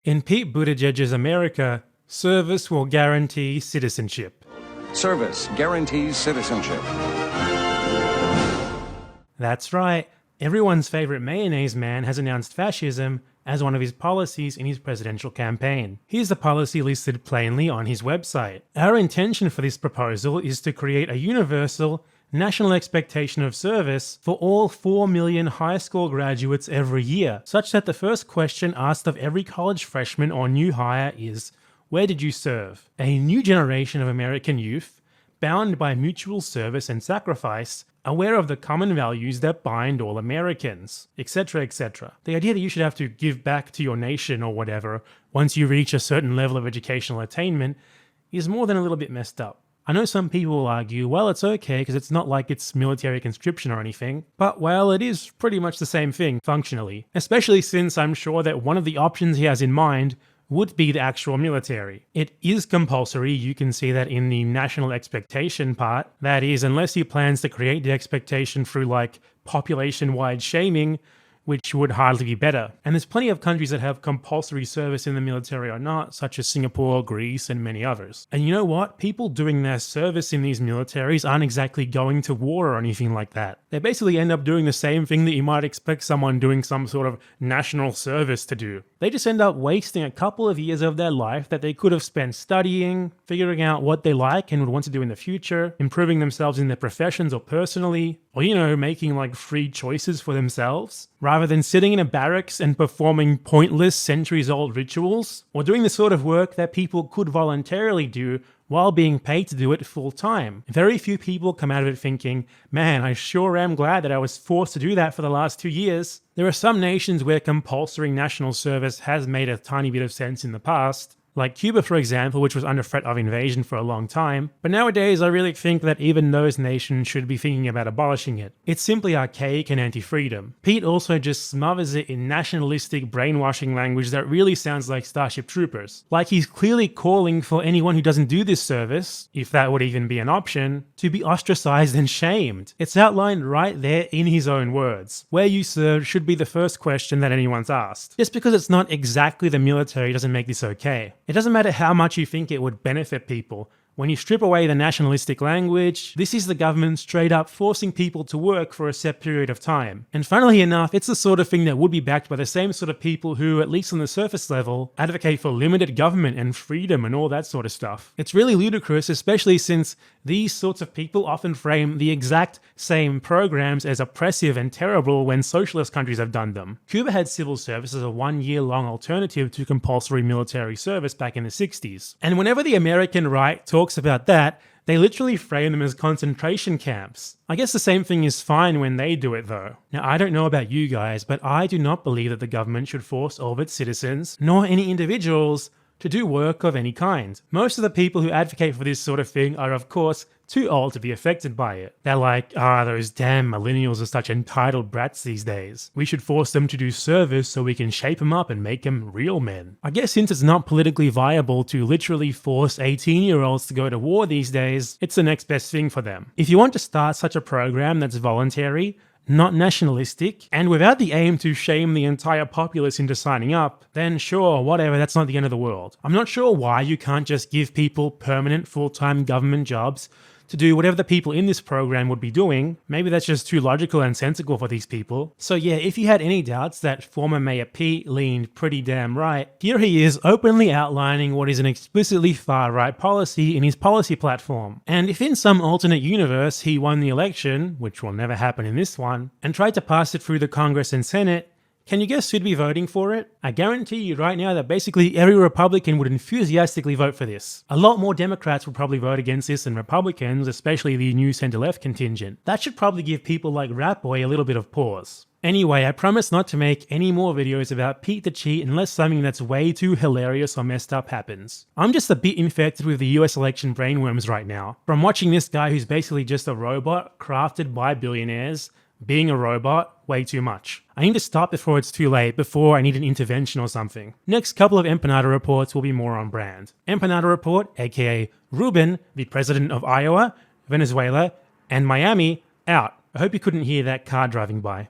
In Pete Buttigieg's America, service will guarantee citizenship. Service guarantees citizenship. That's right, everyone's favorite mayonnaise man has announced fascism as one of his policies in his presidential campaign. Here's the policy listed plainly on his website. Our intention for this proposal is to create a universal, national expectation of service for all 4 million high school graduates every year, such that the first question asked of every college freshman or new hire is, where did you serve? A new generation of American youth, bound by mutual service and sacrifice, aware of the common values that bind all Americans, etc., etc. The idea that you should have to give back to your nation or whatever once you reach a certain level of educational attainment is more than a little bit messed up. I know some people will argue, well, it's okay because it's not like it's military conscription or anything, but well, it is pretty much the same thing, functionally. Especially since I'm sure that one of the options he has in mind would be the actual military. It is compulsory, you can see that in the national expectation part. That is, unless he plans to create the expectation through like population-wide shaming, which would hardly be better. And there's plenty of countries that have compulsory service in the military or not, such as Singapore, Greece, and many others. And you know what? People doing their service in these militaries aren't exactly going to war or anything like that. They basically end up doing the same thing that you might expect someone doing some sort of national service to do. They just end up wasting a couple of years of their life that they could have spent studying, figuring out what they like and would want to do in the future, improving themselves in their professions or personally, or you know, making like free choices for themselves, rather than sitting in a barracks and performing pointless centuries-old rituals, or doing the sort of work that people could voluntarily do while being paid to do it full time. Very few people come out of it thinking, man, I sure am glad that I was forced to do that for the last 2 years. There are some nations where compulsory national service has made a tiny bit of sense in the past, like Cuba for example, which was under threat of invasion for a long time, but nowadays I really think that even those nations should be thinking about abolishing it. It's simply archaic and anti-freedom. Pete also just smothers it in nationalistic brainwashing language that really sounds like Starship Troopers. Like he's clearly calling for anyone who doesn't do this service, if that would even be an option, to be ostracized and shamed. It's outlined right there in his own words. Where you served should be the first question that anyone's asked. Just because it's not exactly the military doesn't make this okay. It doesn't matter how much you think it would benefit people. When you strip away the nationalistic language, this is the government straight up forcing people to work for a set period of time. And funnily enough, it's the sort of thing that would be backed by the same sort of people who, at least on the surface level, advocate for limited government and freedom and all that sort of stuff. It's really ludicrous, especially since these sorts of people often frame the exact same programs as oppressive and terrible when socialist countries have done them. Cuba had civil service as a 1-year-long alternative to compulsory military service back in the 60s. And whenever the American right talks about that, they literally frame them as concentration camps. I guess the same thing is fine when they do it though. Now I don't know about you guys, but I do not believe that the government should force all of its citizens, nor any individuals, to do work of any kind. Most of the people who advocate for this sort of thing are of course too old to be affected by it. They're like, those damn millennials are such entitled brats these days. We should force them to do service so we can shape them up and make them real men. I guess since it's not politically viable to literally force 18-year-olds to go to war these days, it's the next best thing for them. If you want to start such a program that's voluntary, not nationalistic, and without the aim to shame the entire populace into signing up, then sure, whatever, that's not the end of the world. I'm not sure why you can't just give people permanent full-time government jobs to do whatever the people in this program would be doing. Maybe that's just too logical and sensible for these people. So yeah, if you had any doubts that former Mayor Pete leaned pretty damn right, here he is openly outlining what is an explicitly far-right policy in his policy platform. And if in some alternate universe he won the election, which will never happen in this one, and tried to pass it through the Congress and Senate, can you guess who'd be voting for it? I guarantee you right now that basically every Republican would enthusiastically vote for this. A lot more Democrats would probably vote against this than Republicans, especially the new center-left contingent. That should probably give people like Ratboy a little bit of pause. Anyway, I promise not to make any more videos about Pete the Cheat unless something that's way too hilarious or messed up happens. I'm just a bit infected with the US election brainworms right now. From watching this guy who's basically just a robot crafted by billionaires, being a robot, way too much. I need to stop before it's too late, before I need an intervention or something. Next couple of empanada reports will be more on brand. Empanada report, aka Ruben, the president of Iowa, Venezuela, and Miami, out. I hope you couldn't hear that car driving by.